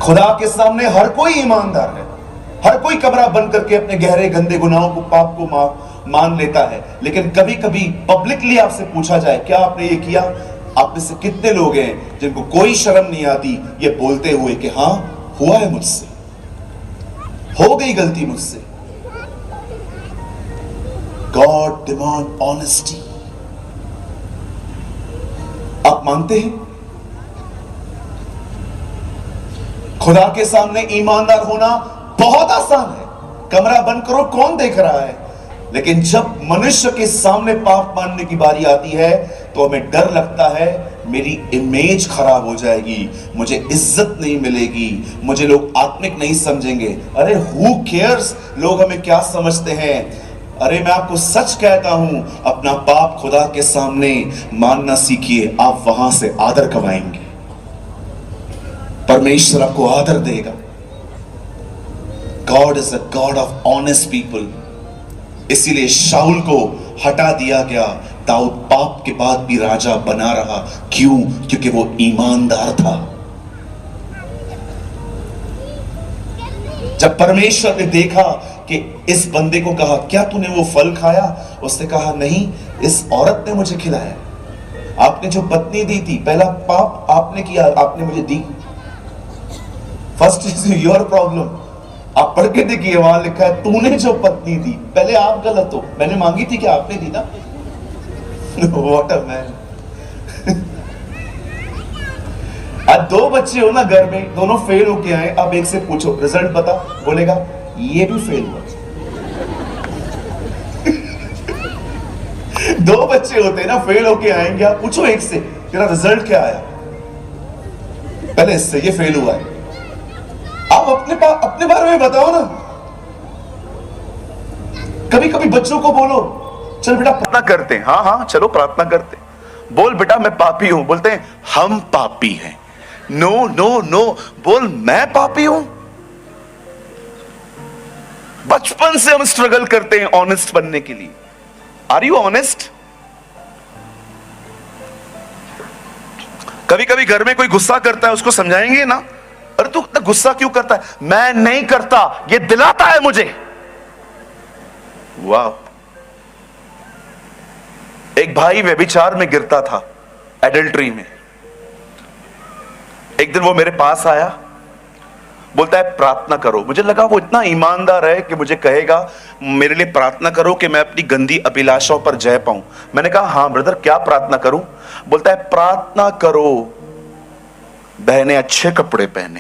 खुदा के सामने हर कोई ईमानदार है, हर कोई कमरा बंद करके अपने गहरे गंदे गुनाहों को, पाप को मान लेता है। लेकिन कभी कभी पब्लिकली आपसे पूछा जाए क्या आपने ये किया, आप में से कितने लोग हैं जिनको कोई शर्म नहीं आती ये बोलते हुए कि हां हुआ है, मुझसे हो गई गलती मुझसे। God demand honesty. आप मानते हैं खुदा के सामने ईमानदार होना बहुत आसान है, कमरा बंद करो कौन देख रहा है। लेकिन जब मनुष्य के सामने पाप मानने की बारी आती है तो हमें डर लगता है मेरी इमेज खराब हो जाएगी, मुझे इज्जत नहीं मिलेगी, मुझे लोग आत्मिक नहीं समझेंगे। अरे हु केयर्स, लोग हमें क्या समझते हैं। अरे मैं आपको सच कहता हूं, अपना पाप खुदा के सामने मानना सीखिए, आप वहां से आदर कमाएंगे, परमेश्वर आपको आदर देगा। God is a God of honest people. इसीलिए शाऊल को हटा दिया गया, दाऊद पाप के बाद भी राजा बना रहा। क्यों? क्योंकि वो ईमानदार था। जब परमेश्वर ने देखा कि इस बंदे को कहा क्या तूने वो फल खाया, उसने कहा नहीं, इस औरत ने मुझे खिलाया। आपने जो पत्नी दी थी, पहला पाप आपने किया, आपने मुझे दी। First is your problem. आप पढ़ के देखिए, वहां लिखा है तूने जो पत्नी दी, पहले आप गलत हो, मैंने मांगी थी कि आपने दी ना। What a man. आज दो बच्चे हो ना घर में, दोनों फेल होके आए, अब एक से पूछो रिजल्ट बता, बोलेगा ये भी फेल हुआ। दो बच्चे होते ना फेल होके आएंगे, आप पूछो एक से तेरा रिजल्ट क्या आया, पहले इससे ये फेल हुआ है। आप अपने बारे में बताओ ना। कभी कभी बच्चों को बोलो चल बेटा प्रार्थना करते हैं, हाँ हाँ चलो प्रार्थना करते हैं। बोल बेटा मैं पापी हूं, बोलते हैं हम पापी हैं। नो नो नो, बोल मैं पापी हूं। बचपन से हम स्ट्रगल करते हैं ऑनेस्ट बनने के लिए। Are you honest? कभी कभी घर में कोई गुस्सा करता है, उसको समझाएंगे ना, अरे तू इतना गुस्सा क्यों करता है? मैं नहीं करता, ये दिलाता है मुझे। वाह। एक भाई व्यभिचार में गिरता था, एडल्ट्री में। एक दिन वो मेरे पास आया, बोलता है प्रार्थना करो। मुझे लगा वो इतना ईमानदार है कि मुझे कहेगा मेरे लिए प्रार्थना करो कि मैं अपनी गंदी अभिलाषाओं पर जय पाऊं। मैंने कहा हाँ ब्रदर क्या प्रार्थना करूं? बोलता है प्रार्थना करो बहनें अच्छे कपड़े पहने।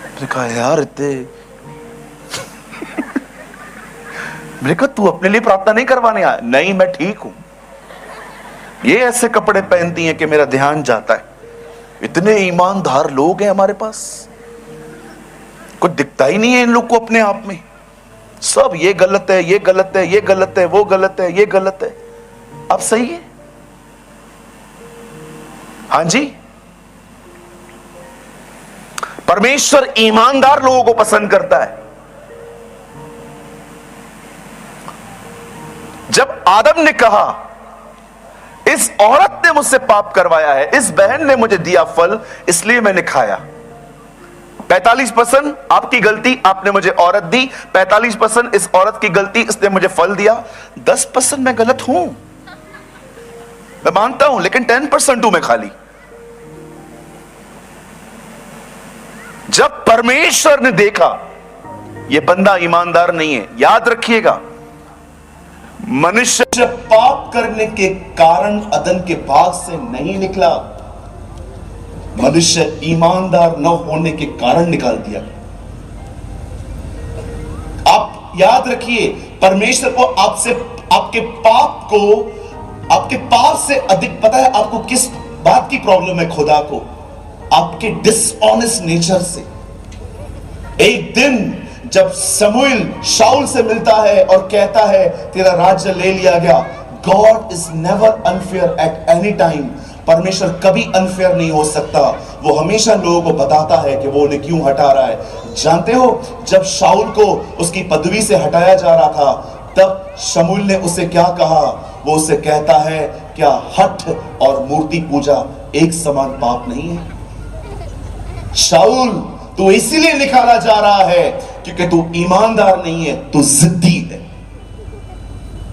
मैंने कहा यार इतने मैंने कहा तू अपने लिए प्रार्थना नहीं करवाने आया? नहीं मैं ठीक हूं, ये ऐसे कपड़े पहनती हैं कि मेरा ध्यान जाता है। इतने ईमानदार लोग हैं हमारे पास, कुछ दिखता ही नहीं है इन लोग को अपने आप में। सब ये गलत है, ये गलत है, ये गलत है, वो गलत है, ये गलत है। अब सही है? हां जी। परमेश्वर ईमानदार लोगों को पसंद करता है। जब आदम ने कहा इस औरत ने मुझसे पाप करवाया है, इस बहन ने मुझे दिया फल इसलिए मैंने खाया। 45% आपकी गलती, आपने मुझे औरत दी। 45% इस औरत की गलती, इसने मुझे फल दिया। 10% मैं गलत हूं, मैं मानता हूं, लेकिन 10% हूं मैं खाली। जब परमेश्वर ने देखा यह बंदा ईमानदार नहीं है, याद रखिएगा मनुष्य पाप करने के कारण अदन के बाग से नहीं निकला, मनुष्य ईमानदार न होने के कारण निकाल दिया। आप याद रखिए परमेश्वर को आपसे, आपके पाप से अधिक पता है आपको किस बात की प्रॉब्लम है। खुदा को आपके डिसऑनेस्ट नेचर से। एक दिन जब शमूएल शाऊल से मिलता है और कहता है तेरा राज्य ले लिया गया, God is never unfair at any time. परमेश्वर कभी अनफेयर नहीं हो सकता, वो हमेशा लोगों को बताता है कि वो उन्हें क्यों हटा रहा है। जानते हो जब शाऊल को उसकी पदवी से हटाया जा रहा था तब शमूएल ने उसे क्या कहा? वो उसे कहता है क्या हठ और मूर्ति पूजा एक समान पाप नहीं है। शाऊल, तू इसीलिए निकाला जा रहा है क्योंकि तू ईमानदार नहीं है, तू जिद्दी है।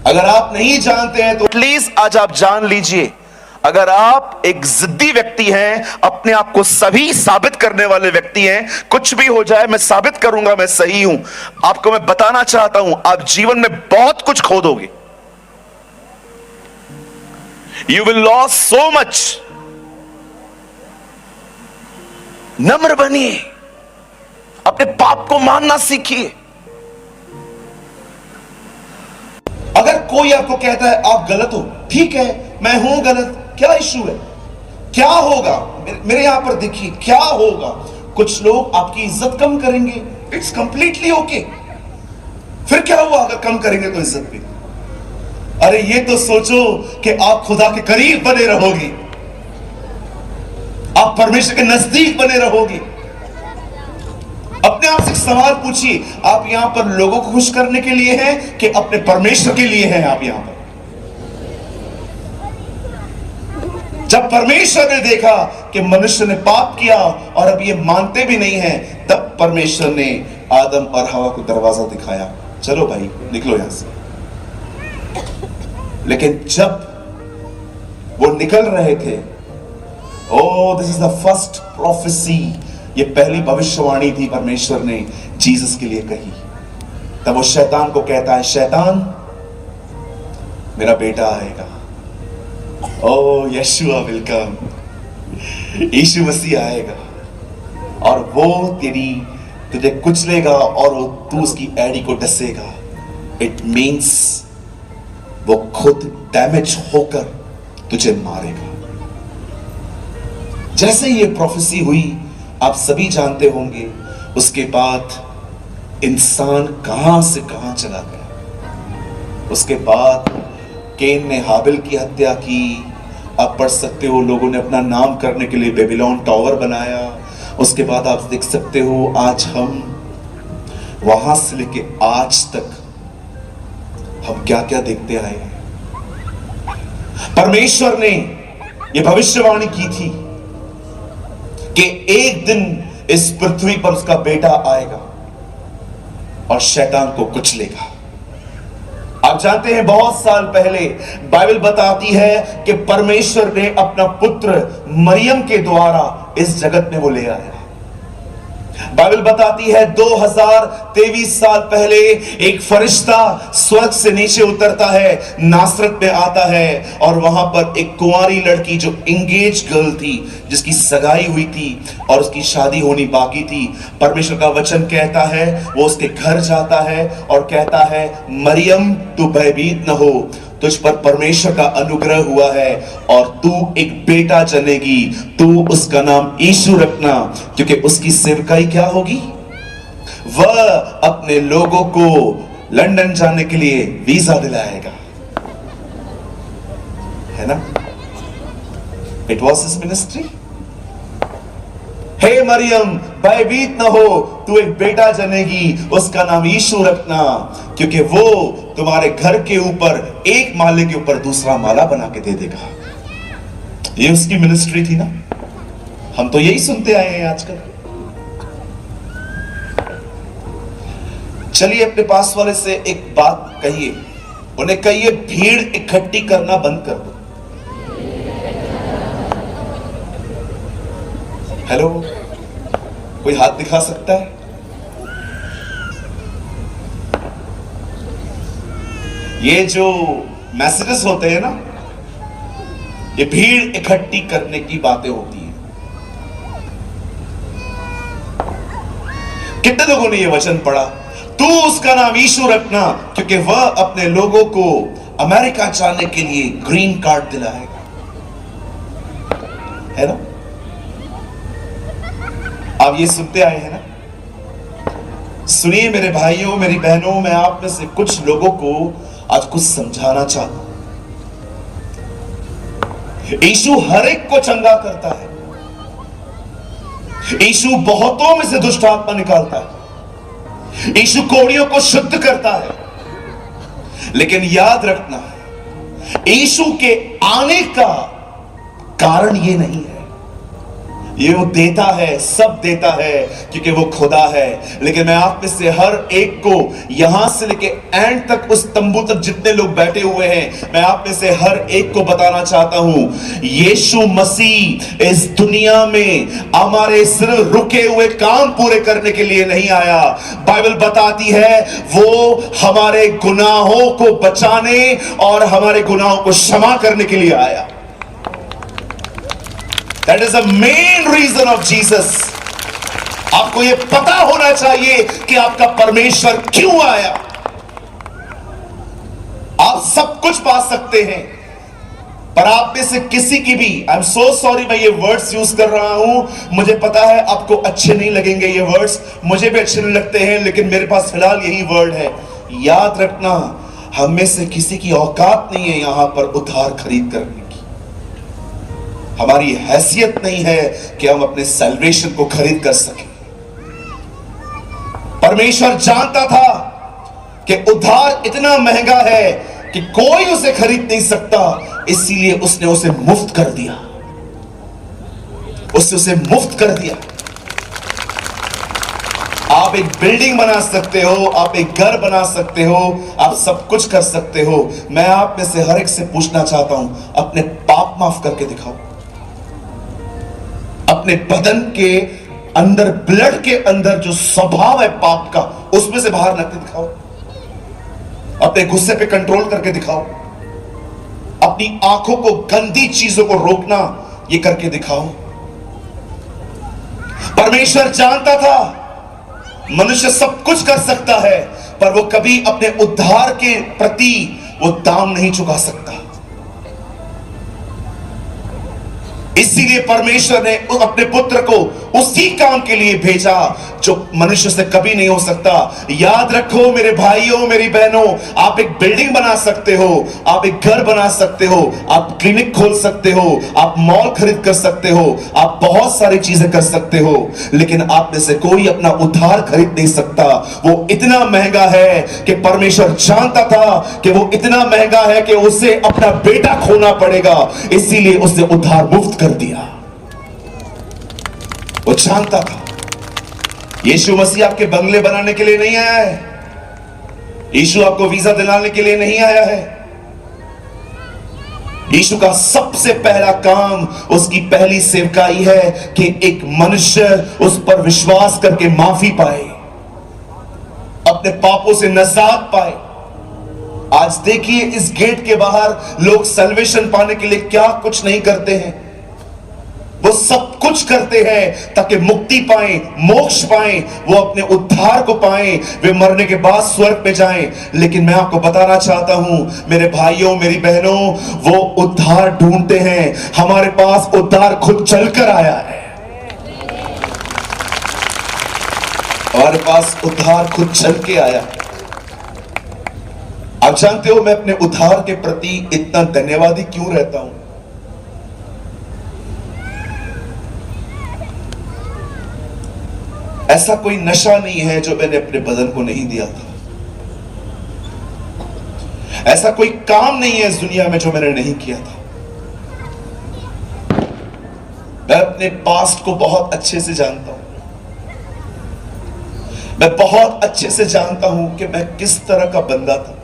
अगर आप नहीं जानते हैं तो प्लीज आज आप जान लीजिए, अगर आप एक जिद्दी व्यक्ति हैं, अपने आप को सही साबित करने वाले व्यक्ति हैं, कुछ भी हो जाए मैं साबित करूंगा मैं सही हूं, आपको मैं बताना चाहता हूं आप जीवन में बहुत कुछ खो दोगे। You will loss so much. नम्र बनिए, अपने पाप को मानना सीखिए। अगर कोई आपको कहता है आप गलत हो, ठीक है, मैं हूं गलत, क्या इश्यू है, क्या होगा? मेरे यहां पर देखिए क्या होगा। कुछ लोग आपकी इज्जत कम करेंगे, इट्स कंप्लीटली ओके। फिर क्या हुआ अगर कम करेंगे तो इज्जत भी? अरे ये तो सोचो कि आप खुदा के करीब बने रहोगे, आप परमेश्वर के नजदीक बने रहोगे। अपने आप से एक सवाल पूछिए, आप यहां पर लोगों को खुश करने के लिए हैं कि अपने परमेश्वर के लिए हैं? आप यहां पर जब परमेश्वर ने देखा कि मनुष्य ने पाप किया और अब ये मानते भी नहीं हैं, तब परमेश्वर ने आदम और हवा को दरवाजा दिखाया, चलो भाई निकलो यहां से। लेकिन जब वो निकल रहे थे, oh this is the first prophecy, ये पहली भविष्यवाणी थी परमेश्वर ने जीसस के लिए कही। तब वो शैतान को कहता है, शैतान मेरा बेटा आएगा, ओ यशुआ वेलकम, यीशु मसीह आएगा और वो तुझे कुचलेगा और वो तू उसकी एड़ी को डसेगा। इट मीन्स वो खुद डैमेज होकर तुझे मारेगा। जैसे ये प्रोफेसी हुई, आप सभी जानते होंगे, उसके बाद इंसान कहां से कहां चला गया। उसके बाद केन ने हाबिल की हत्या की। आप पढ़ सकते हो, लोगों ने अपना नाम करने के लिए बेबीलोन टावर बनाया। उसके बाद आप देख सकते हो आज हम वहां से लेके आज तक हम क्या क्या देखते आए हैं। परमेश्वर ने यह भविष्यवाणी की थी कि एक दिन इस पृथ्वी पर उसका बेटा आएगा और शैतान को कुचलेगा। आप जानते हैं बहुत साल पहले बाइबल बताती है कि परमेश्वर ने अपना पुत्र मरियम के द्वारा इस जगत में वो ले आया। बाइबल बताती है 2023 साल पहले एक फरिश्ता स्वर्ग से नीचे उतरता है, नासरत में आता है और वहां पर एक कुंवारी लड़की जो इंगेज गर्ल थी, जिसकी सगाई हुई थी और उसकी शादी होनी बाकी थी, परमेश्वर का वचन कहता है वो उसके घर जाता है और कहता है, मरियम तू भयभीत न हो, तुझ पर परमेश्वर का अनुग्रह हुआ है और तू एक बेटा जनेगी, तू उसका नाम यीशु रखना, क्योंकि उसकी सेवकाई क्या होगी, वह अपने लोगों को लंदन जाने के लिए वीजा दिलाएगा। है ना? It was his ministry. हे मरियम भयभीत न हो, तू एक बेटा जनेगी, उसका नाम यीशु रखना, क्योंकि वो तुम्हारे घर के ऊपर एक माले के ऊपर दूसरा माला बना के दे देगा। ये उसकी मिनिस्ट्री थी ना। हम तो यही सुनते आए हैं आजकल। चलिए अपने पास वाले से एक बात कहिए, उन्हें कहिए भीड़ इकट्ठी करना बंद कर दो। हेलो, कोई हाथ दिखा सकता है? ये जो मैसेजेस होते हैं ना, ये भीड़ इकट्ठी करने की बातें होती हैं। कितने लोगों ने ये वचन पढ़ा, तू उसका नाम यीशु रखना, क्योंकि वह अपने लोगों को अमेरिका जाने के लिए ग्रीन कार्ड दिलाएगा। है ना? आप ये सुनते आए हैं ना? सुनिए मेरे भाइयों मेरी बहनों, मैं आप में से कुछ लोगों को आज कुछ समझाना चाहता हूं। यीशु हर एक को चंगा करता है। यीशु बहुतों में से दुष्ट आत्मा निकालता है। यीशु कोढ़ियों को शुद्ध करता है। लेकिन याद रखना, यीशु के आने का कारण ये नहीं है, ये वो देता है, सब देता है क्योंकि वो खुदा है। लेकिन मैं आप में से हर एक को यहां से लेके एंड तक, उस तंबू तक जितने लोग बैठे हुए हैं, मैं आप में से हर एक को बताना चाहता हूं, यीशु मसीह इस दुनिया में हमारे सिर्फ रुके हुए काम पूरे करने के लिए नहीं आया। बाइबल बताती है वो हमारे गुनाहों को बचाने और हमारे गुनाहों को क्षमा करने के लिए आया। That is the main reason of Jesus. आपको यह पता होना चाहिए कि आपका परमेश्वर क्यों आया। आप सब कुछ पा सकते हैं, पर आप में से किसी की भी, आई एम सो सॉरी मैं ये वर्ड्स यूज कर रहा हूं, मुझे पता है आपको अच्छे नहीं लगेंगे ये वर्ड्स, मुझे भी अच्छे नहीं लगते हैं, लेकिन मेरे पास फिलहाल यही वर्ड है। याद रखना, हम में से किसी की औकात नहीं है यहां पर उधार खरीद करने की। हमारी हैसियत नहीं है कि हम अपने सैल्वेशन को खरीद कर सकें। परमेश्वर जानता था कि उधार इतना महंगा है कि कोई उसे खरीद नहीं सकता, इसीलिए उसने उसे मुफ्त कर दिया। उसने उसे मुफ्त कर दिया। आप एक बिल्डिंग बना सकते हो, आप एक घर बना सकते हो, आप सब कुछ कर सकते हो। मैं आप में से हर एक से पूछना चाहता हूं, अपने पाप माफ करके दिखाओ। अपने बदन के अंदर, ब्लड के अंदर जो स्वभाव है पाप का, उसमें से बाहर निकल दिखाओ। अपने गुस्से पे कंट्रोल करके दिखाओ। अपनी आंखों को गंदी चीजों को रोकना, ये करके दिखाओ। परमेश्वर जानता था मनुष्य सब कुछ कर सकता है, पर वो कभी अपने उद्धार के प्रति वो दाम नहीं चुका सकता। इसीलिए परमेश्वर ने अपने पुत्र को उसी काम के लिए भेजा जो मनुष्य से कभी नहीं हो सकता। याद रखो मेरे भाइयों, मेरी बहनों, आप एक बिल्डिंग बना सकते हो, आप एक घर बना सकते हो, आप क्लिनिक खोल सकते हो, आप मॉल खरीद कर सकते हो, आप बहुत सारी चीजें कर सकते हो, लेकिन आप में से कोई अपना उद्धार खरीद नहीं सकता। वो इतना महंगा है कि परमेश्वर जानता था कि वो इतना महंगा है कि उसे अपना बेटा खोना पड़ेगा, इसीलिए उसने उद्धार मुफ्त कर दिया। वो जानता था। यीशु मसीह आपके बंगले बनाने के लिए नहीं आया है। यीशु आपको वीजा दिलाने के लिए नहीं आया है। यीशु का सबसे पहला काम, उसकी पहली सेवकाई है कि एक मनुष्य उस पर विश्वास करके माफी पाए, अपने पापों से नजात पाए। आज देखिए इस गेट के बाहर लोग सल्वेशन पाने के लिए क्या कुछ नहीं करते हैं। वो सब कुछ करते हैं ताकि मुक्ति पाएं, मोक्ष पाएं, वो अपने उद्धार को पाएं, वे मरने के बाद स्वर्ग में जाएं। लेकिन मैं आपको बताना चाहता हूं मेरे भाइयों, मेरी बहनों, वो उद्धार ढूंढते हैं। हमारे पास उद्धार खुद चलकर आया है। हमारे पास उद्धार खुद चल के आया है। आप जानते हो मैं अपने उद्धार के प्रति इतना धन्यवादी क्यों रहता हूं? ऐसा कोई नशा नहीं है जो मैंने अपने बदन को नहीं दिया था। ऐसा कोई काम नहीं है इस दुनिया में जो मैंने नहीं किया था। मैं अपने पास्ट को बहुत अच्छे से जानता हूं। मैं बहुत अच्छे से जानता हूं कि मैं किस तरह का बंदा था।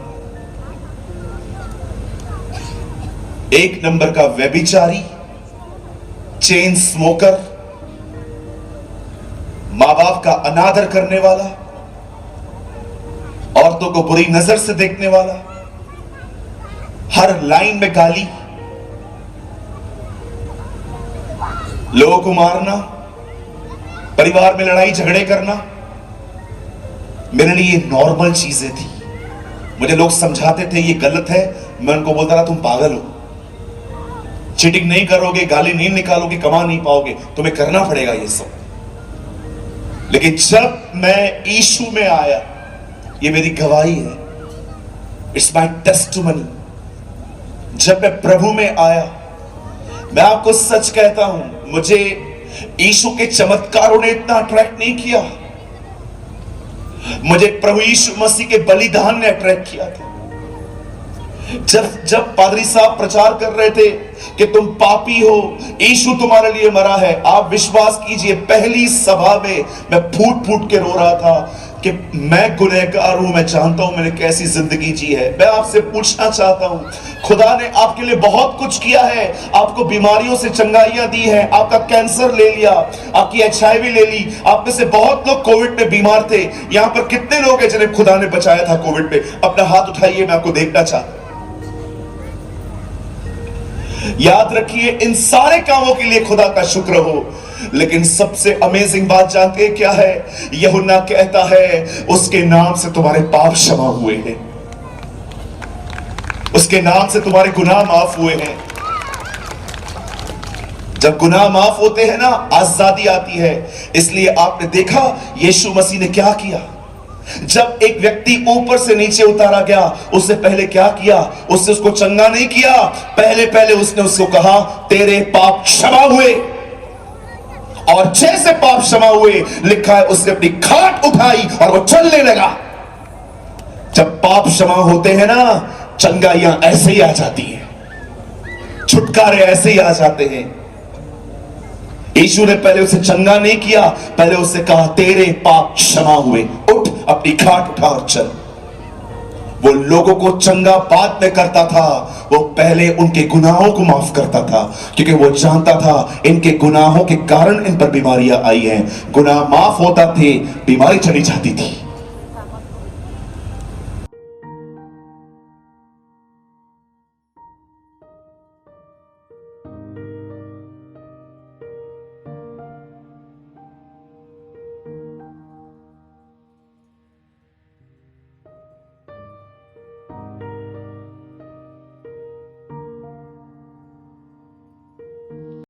एक नंबर का व्यभिचारी, चेन स्मोकर, मां बाप का अनादर करने वाला, औरतों को बुरी नजर से देखने वाला, हर लाइन में गाली, लोगों को मारना, परिवार में लड़ाई झगड़े करना, मेरे लिए ये नॉर्मल चीजें थी। मुझे लोग समझाते थे ये गलत है, मैं उनको बोलता रहा तुम पागल हो, चीटिंग नहीं करोगे, गाली नहीं निकालोगे, कमा नहीं पाओगे, तुम्हें करना पड़ेगा ये सब। लेकिन जब मैं यीशु में आया, ये मेरी गवाही है, इट्स माय टेस्टिमनी। जब मैं प्रभु में आया, मैं आपको सच कहता हूं, मुझे यीशु के चमत्कारों ने इतना अट्रैक्ट नहीं किया, मुझे प्रभु यीशु मसीह के बलिदान ने अट्रैक्ट किया था। जब जब पादरी साहब प्रचार कर रहे थे कि तुम पापी हो, यीशु तुम्हारे लिए मरा है, आप विश्वास कीजिए पहली सभा में मैं फूट फूट के रो रहा था कि मैं गुनहगार हूं, मैं जानता हूं मैंने कैसी जिंदगी जी है। मैं आपसे पूछना चाहता हूं, खुदा ने आपके लिए बहुत कुछ किया है, आपको बीमारियों से चंगाइयां दी है, आपका कैंसर ले लिया, आपकी HIV ले ली, आप में से बहुत लोग कोविड में बीमार थे। यहां पर कितने लोग हैं जिन्हें खुदा ने बचाया था कोविड में? अपना हाथ उठाइए, मैं आपको देखना चाहता हूं। याद रखिए, इन सारे कामों के लिए खुदा का शुक्र हो। लेकिन सबसे अमेजिंग बात जानते हैं क्या है? यूहन्ना कहता है उसके नाम से तुम्हारे पाप क्षमा हुए हैं, उसके नाम से तुम्हारे गुनाह माफ हुए हैं। जब गुनाह माफ होते हैं ना, आजादी आती है। इसलिए आपने देखा यीशु मसीह ने क्या किया। जब एक व्यक्ति ऊपर से नीचे उतारा गया, उससे पहले क्या किया? उससे उसको चंगा नहीं किया, पहले पहले उसने उसको कहा तेरे पाप क्षमा हुए। और जैसे पाप क्षमा हुए, लिखा है उसने अपनी खाट उठाई और वो चलने लगा। जब पाप क्षमा होते हैं ना, चंगाइयां ऐसे ही आ जाती हैं, छुटकारे ऐसे ही आ जाते हैं। यीशु ने पहले उसे चंगा नहीं किया, पहले उससे कहा तेरे पाप क्षमा हुए, उठ अपनी खाट उठा और चल। वो लोगों को चंगा बाद में करता था, वो पहले उनके गुनाहों को माफ करता था, क्योंकि वो जानता था इनके गुनाहों के कारण इन पर बीमारियां आई हैं। गुनाह माफ होता थे, बीमारी चली जाती थी।